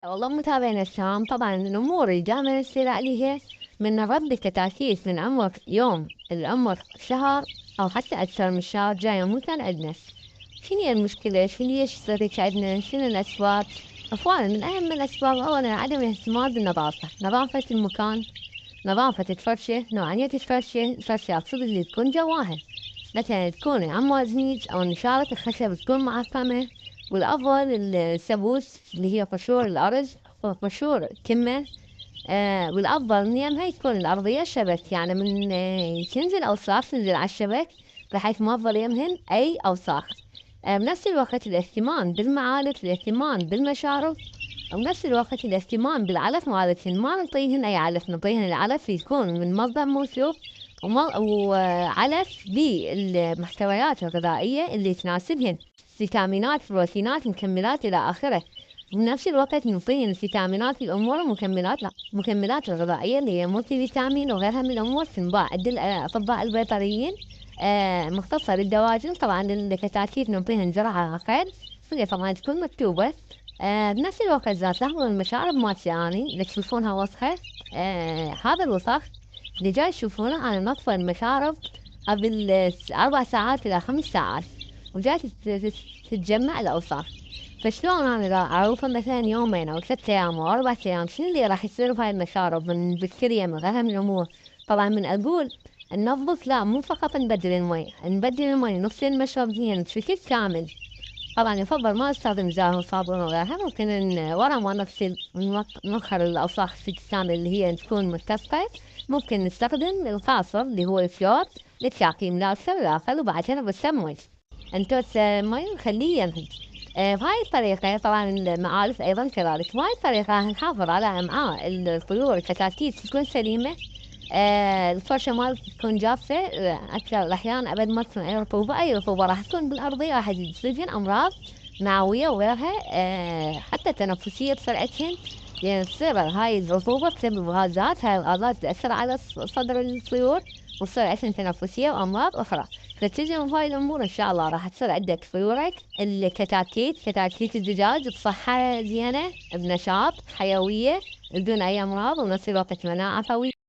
والله متابعين الشام طبعا الأمور اللي دائما تصير عليها من ربي كتاكيت من عمر يوم لعمر شهر أو حتى أكثر من شهر جاية مو كان عندنا. شنو هي المشكلة؟ شنو ليش تصير هيك عندنا؟ شنو الأسباب؟ أخوان من أهم الأسباب أولا عدم الاهتمام بالنظافة، نظافة المكان، نظافة الفرشة، نوعية الفرشة أقصد اللي تكون جواها، مثلا تكون عمود زنيج أو نشارة الخشب تكون معقمة، والأفضل السبوس اللي هي قشور الأرز وقشور كمة. والأفضل إن هي تكون الأرضية شبك، يعني من تنزل أوساخ تنزل على الشبك بحيث ما تظل يمهن أي أوساخ. بنفس الوقت الاهتمام بالمعالق، الاهتمام بالمشارب، وبنفس الوقت الاهتمام بالعلف مالتهن، ما نعطيهن أي علف، نعطيهن العلف يكون من مصدر موثوق وعلف بالمحتويات الغذائية اللي تناسبهن، فيتامينات بروتينات مكملات إلى آخره. بنفس الوقت نعطيهن الفيتامينات الأمور المكملات، لا المكملات الغذائية اللي هي مولتي فيتامين وغيرها من الأمور تنباع عند الأطباء البيطريين مختصة للدواجن. طبعا الكتاكيت نعطيهن جرعة أقل، هي طبعا تكون مكتوبة. بنفس الوقت ذات لحظة المشارب مالتي أني اللي تشوفونها وسخة، هذا الوسخ اللي جاي تشوفونه أنا نطفى المشارب قبل 4 ساعات إلى 5 ساعات، وجاي تتجمع الأوساخ. فشلون أنا إذا أعرفه مثلا يومين أو 3 أيام أو 4 أيام شنو اللي راح يصير بهاي المشارب من بكتيريا من غيرها من الأمور؟ طبعا من أقول ننظف، لا مو فقط نبدل المي، نبدل المي نغسل المشرب زين بشكل كامل. طبعا يفضل ما نستخدم زاهي وصابون وغيرها، ممكن ورا ما نغسل نخر الأوساخ الكامل اللي هي تكون متسقة، ممكن نستخدم القاصر اللي هو الفيور لتعقيم الأكثر الآخر، وبعدين نرسم نتوسع المي ونخليه ينهج. بهاي الطريقة طبعا المعالف أيضا كذلك، بهاي الطريقة نحافظ على أمعاء الطيور الكتاكيت تكون سليمة. الفرشة مالتك تكون جافة، أكثر الأحيان أبد ما تكون أي رطوبة، أي رطوبة راح تكون بالأرضية راح تسجل أمراض معوية وغيرها، حتى تنفسية بسرعتهن، لأن تصير هاي الرطوبة بسبب غازات، هاي الغازات تأثر على صدر الطيور وتصير عندهن تنفسية وأمراض أخرى. فتجنب هاي الأمور إن شاء الله راح تصير عندك طيورك الكتاكيت، كتاكيت الدجاج بصحة زينة، بنشاط، حيوية، بدون أي أمراض، ونفس الوقت مناعة قوية.